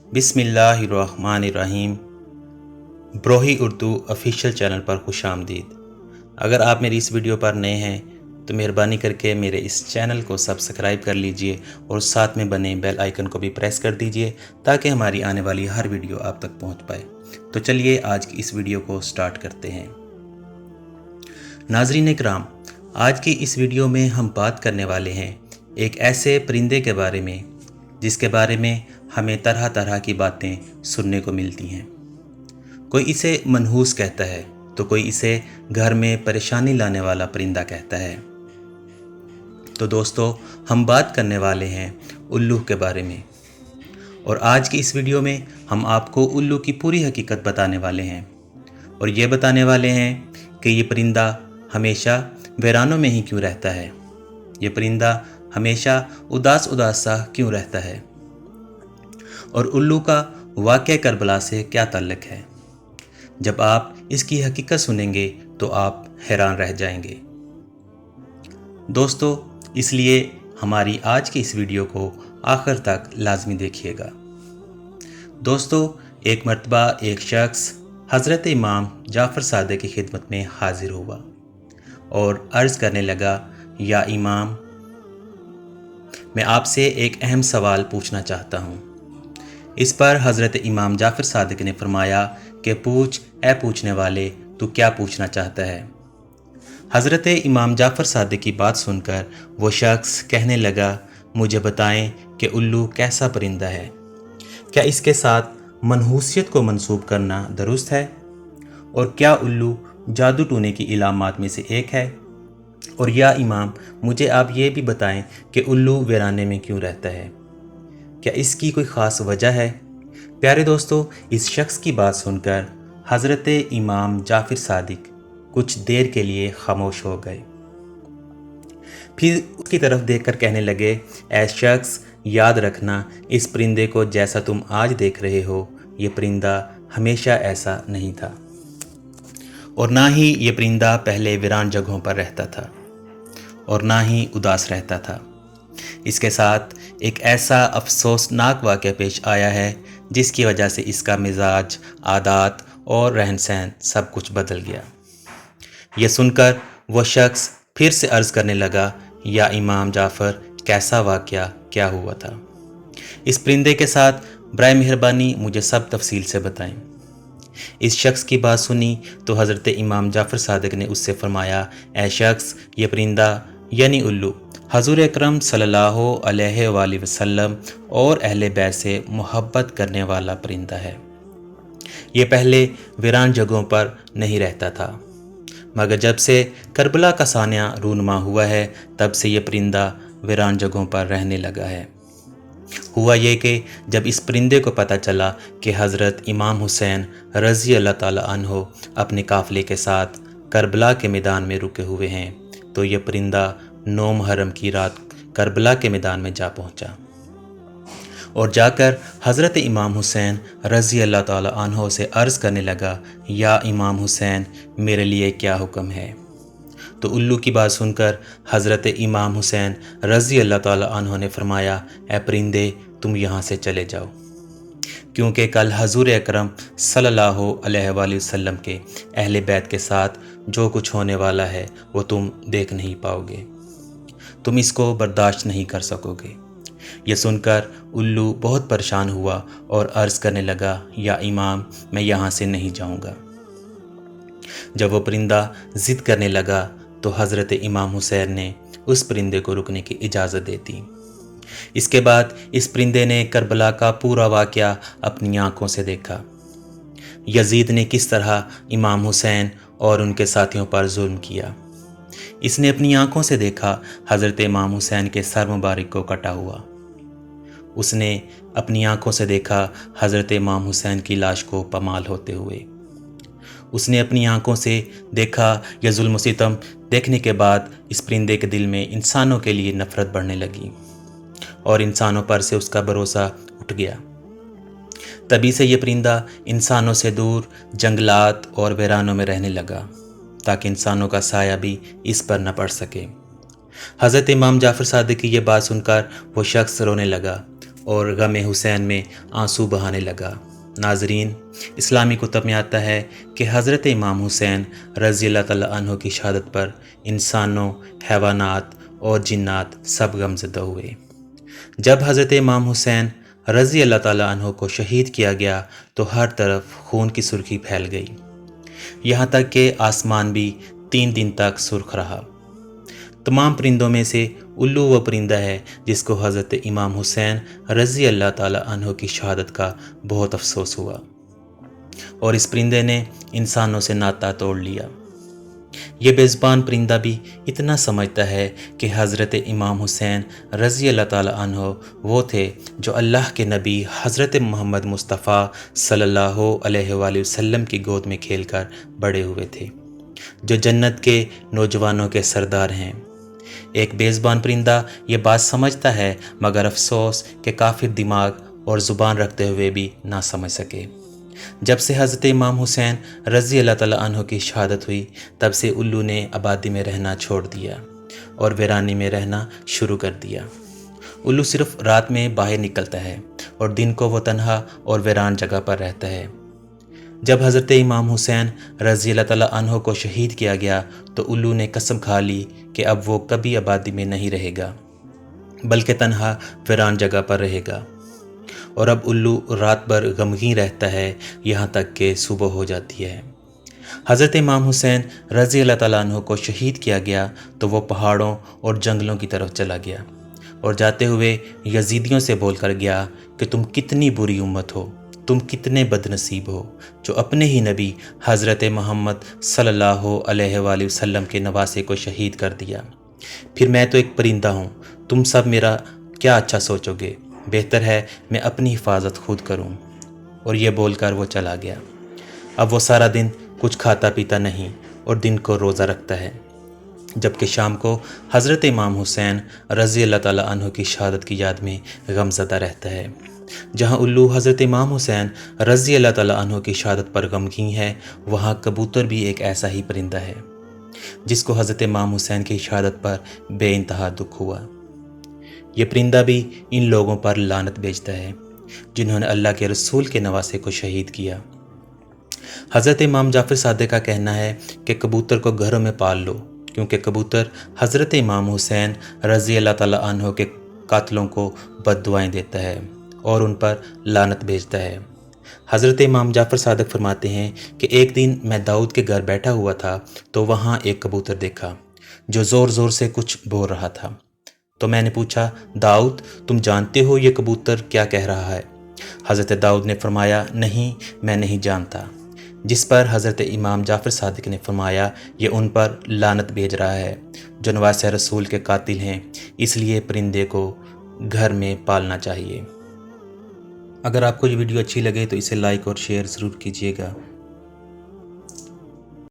बिस्मिल्लाहिर्रहमानिर्रहीम। Brohi Urdu official channel पर खुश आमदीद। अगर आप मेरी इस वीडियो पर नए हैं तो मेहरबानी करके मेरे इस चैनल को सब्सक्राइब कर लीजिए और साथ में बने बेल आइकन को भी प्रेस कर दीजिए ताकि हमारी आने वाली हर वीडियो आप तक पहुंच पाए। तो चलिए आज की इस वीडियो को स्टार्ट करते हैं। नाज़रीन इकराम, आज की इस वीडियो में हम बात करने वाले हैं एक ऐसे परिंदे के बारे में जिसके बारे में हमें तरह तरह की बातें सुनने को मिलती हैं। कोई इसे मनहूस कहता है तो कोई इसे घर में परेशानी लाने वाला परिंदा कहता है। तो दोस्तों, हम बात करने वाले हैं उल्लू के बारे में और आज की इस वीडियो में हम आपको उल्लू की पूरी हकीकत बताने वाले हैं और ये बताने वाले हैं कि ये परिंदा हमेशा वीरानों में ही क्यों रहता है, ये परिंदा हमेशा उदास उदास सा क्यों रहता है और उल्लू का वाक़या करबला से क्या ताल्लुक़ है। जब आप इसकी हकीकत सुनेंगे तो आप हैरान रह जाएंगे। दोस्तों, इसलिए हमारी आज की इस वीडियो को आखिर तक लाजमी देखिएगा। दोस्तों, एक मर्तबा एक शख्स हज़रत इमाम जाफ़र सादिक़ की खिदमत में हाजिर हुआ और अर्ज़ करने लगा, या इमाम, मैं आपसे एक अहम सवाल पूछना चाहता हूँ। इस पर हज़रत इमाम जाफ़र सादिक़ ने फरमाया कि पूछ ए पूछने वाले, तू क्या पूछना चाहता है। हज़रत इमाम जाफ़र सादिक़ की बात सुनकर वो शख्स कहने लगा, मुझे बताएं कि उल्लू कैसा परिंदा है, क्या इसके साथ मनहूसियत को मंसूब करना दुरुस्त है और क्या उल्लू जादू टूने की इलामात में से एक है। और या इमाम, मुझे आप ये भी बताएं कि उल्लू वीराने में क्यों रहता है, क्या इसकी कोई ख़ास वजह है। प्यारे दोस्तों, इस शख्स की बात सुनकर हज़रत इमाम जाफ़र सादिक़ कुछ देर के लिए खामोश हो गए। फिर उसकी तरफ देखकर कहने लगे, ऐ शख्स, याद रखना, इस परिंदे को जैसा तुम आज देख रहे हो, ये परिंदा हमेशा ऐसा नहीं था और ना ही ये परिंदा पहले वीरान जगहों पर रहता था और ना ही उदास रहता था। इसके साथ एक ऐसा अफसोसनाक वाक़या पेश आया है जिसकी वजह से इसका मिजाज, आदात और रहन सहन सब कुछ बदल गया। यह सुनकर वह शख्स फिर से अर्ज़ करने लगा, या इमाम जाफ़र, कैसा वाक़या, क्या हुआ था। इस परिंदे के साथ बराए मेहरबानी मुझे सब तफसील से बताएं। इस शख्स की बात सुनी तो हज़रत इमाम जाफ़र सादिक़ ने उससे फरमाया, ऐ शख्स, ये परिंदा यानी उल्लू हज़ूर अकरम सल्लल्लाहु अलैहि वसल्लम और अहले बैत से मोहब्बत करने वाला परिंदा है। ये पहले वीरान जगहों पर नहीं रहता था, मगर जब से करबला का सानिया रूनुमा हुआ है तब से ये परिंदा वीरान जगहों पर रहने लगा है। हुआ ये कि जब इस परिंदे को पता चला कि हज़रत इमाम हुसैन रज़ी अल्लाह ताला अन्हो अपने काफ़िले के साथ करबला के मैदान में रुके हुए हैं तो ये परिंदा 9 मुहर्रम की रात करबला के मैदान में जा पहुंचा और जाकर हज़रत इमाम हुसैन रज़ी अल्लाह ताला अन्हो से अर्ज़ करने लगा, या इमाम हुसैन, मेरे लिए क्या हुक्म है। तो उल्लू की बात सुनकर हज़रत इमाम हुसैन रज़ी अल्लाह ताला अन्हो ने फरमाया, ए परिंदे, तुम यहाँ से चले जाओ, क्योंकि कल हज़ूर अकरम सल्लल्लाहु अलैहि वसल्लम के अहले बैत के साथ जो कुछ होने वाला है वो तुम देख नहीं पाओगे, तुम इसको बर्दाश्त नहीं कर सकोगे। ये सुनकर उल्लू बहुत परेशान हुआ और अर्ज़ करने लगा, या इमाम, मैं यहाँ से नहीं जाऊँगा। जब वो परिंदा ज़िद करने लगा तो हज़रत इमाम हुसैन ने उस परिंदे को रुकने की इजाज़त दे दी। इसके बाद इस परिंदे ने करबला का पूरा वाक़या अपनी आँखों से देखा। यजीद ने किस तरह इमाम हुसैन और उनके साथियों पर जुल्म किया। इसने अपनी आँखों से देखा हज़रत इमाम हुसैन के सर मुबारक को कटा हुआ। उसने अपनी आँखों से देखा हज़रत इमाम हुसैन की लाश को पमाल होते हुए। उसने अपनी आँखों से देखा यह जुल्म सितम देखने के बाद इस परिंदे के दिल में इंसानों के लिए नफ़रत बढ़ने लगी और इंसानों पर से उसका भरोसा उठ गया। तभी से ये परिंदा इंसानों से दूर जंगलात और वीरानों में रहने लगा ताकि इंसानों का साया भी इस पर न पड़ सके। हज़रत इमाम जाफ़र सादिक़ की ये बात सुनकर वो शख्स रोने लगा اور غم حسین میں آنسو بہانے لگا۔ ناظرین، اسلامی کتب میں آتا ہے کہ حضرت امام حسین رضی اللہ تعالیٰ عنہ کی شہادت پر انسانوں، حیوانات اور جنات سب غمزدہ ہوئے۔ جب حضرت امام حسین رضی اللہ تعالیٰ عنہ کو شہید کیا گیا تو ہر طرف خون کی سرخی پھیل گئی، یہاں تک کہ آسمان بھی 3 دن تک سرخ رہا۔ تمام پرندوں میں سے الو وہ پرندہ ہے جس کو حضرت امام حسین رضی اللہ تعالیٰ عنہ کی شہادت کا بہت افسوس ہوا، اور اس پرندے نے انسانوں سے ناطہ توڑ لیا۔ یہ بے زبان پرندہ بھی اتنا سمجھتا ہے کہ حضرت امام حسین رضی اللہ تعالیٰ عنہ وہ تھے جو اللہ کے نبی حضرت محمد مصطفیٰ صلی اللہ علیہ وآلہ وسلم کی گود میں کھیل کر بڑے ہوئے تھے، جو جنت کے نوجوانوں کے سردار ہیں۔ ایک بے زبان پرندہ یہ بات سمجھتا ہے، مگر افسوس کہ کافر دماغ اور زبان رکھتے ہوئے بھی نہ سمجھ سکے۔ جب سے حضرت امام حسین رضی اللہ تعالیٰ عنہ کی شہادت ہوئی، تب سے الو نے آبادی میں رہنا چھوڑ دیا اور ویرانی میں رہنا شروع کر دیا۔ الو صرف رات میں باہر نکلتا ہے اور دن کو وہ تنہا اور ویران جگہ پر رہتا ہے۔ جب حضرت امام حسین رضی اللہ تعالیٰ عنہ کو شہید کیا گیا تو الو نے قسم کھا لی کہ اب وہ کبھی آبادی میں نہیں رہے گا، بلکہ تنہا ویران جگہ پر رہے گا، اور اب الو رات بھر غمگین رہتا ہے یہاں تک کہ صبح ہو جاتی ہے۔ حضرت امام حسین رضی اللہ تعالیٰ عنہ کو شہید کیا گیا تو وہ پہاڑوں اور جنگلوں کی طرف چلا گیا، اور جاتے ہوئے یزیدیوں سے بول کر گیا کہ تم کتنی بری امت ہو، تم کتنے بد نصیب ہو جو اپنے ہی نبی حضرت محمد صلی اللہ علیہ وآلہ وسلم کے نواسے کو شہید کر دیا۔ پھر میں تو ایک پرندہ ہوں، تم سب میرا کیا اچھا سوچو گے، بہتر ہے میں اپنی حفاظت خود کروں۔ اور یہ بول کر وہ چلا گیا۔ اب وہ سارا دن کچھ کھاتا پیتا نہیں اور دن کو روزہ رکھتا ہے، جبکہ شام کو حضرت امام حسین رضی اللہ تعالیٰ عنہ کی شہادت کی یاد میں غمزدہ رہتا ہے۔ جہاں الو حضرت امام حسین رضی اللہ تعالیٰ عنہ کی شہادت پر غمگین ہے، وہاں کبوتر بھی ایک ایسا ہی پرندہ ہے جس کو حضرت امام حسین کی شہادت پر بے انتہا دکھ ہوا۔ یہ پرندہ بھی ان لوگوں پر لعنت بھیجتا ہے جنہوں نے اللہ کے رسول کے نواسے کو شہید کیا۔ حضرت امام جعفر صادق کا کہنا ہے کہ کبوتر کو گھروں میں پال لو، کیونکہ کبوتر حضرت امام حسین رضی اللہ تعالیٰ عنہ کے قاتلوں کو بد دعائیں دیتا ہے اور ان پر لعنت بھیجتا ہے۔ حضرت امام جعفر صادق فرماتے ہیں کہ ایک دن میں داؤد کے گھر بیٹھا ہوا تھا تو وہاں ایک کبوتر دیکھا جو زور زور سے کچھ بول رہا تھا۔ تو میں نے پوچھا، داؤد تم جانتے ہو یہ کبوتر کیا کہہ رہا ہے؟ حضرت داؤد نے فرمایا، نہیں میں نہیں جانتا۔ جس پر حضرت امام جعفر صادق نے فرمایا، یہ ان پر لعنت بھیج رہا ہے جو نواسہ رسول کے قاتل ہیں، اس لیے پرندے کو گھر میں پالنا چاہیے۔ اگر آپ کو یہ ویڈیو اچھی لگے تو اسے لائک اور شیئر ضرور کیجیے گا۔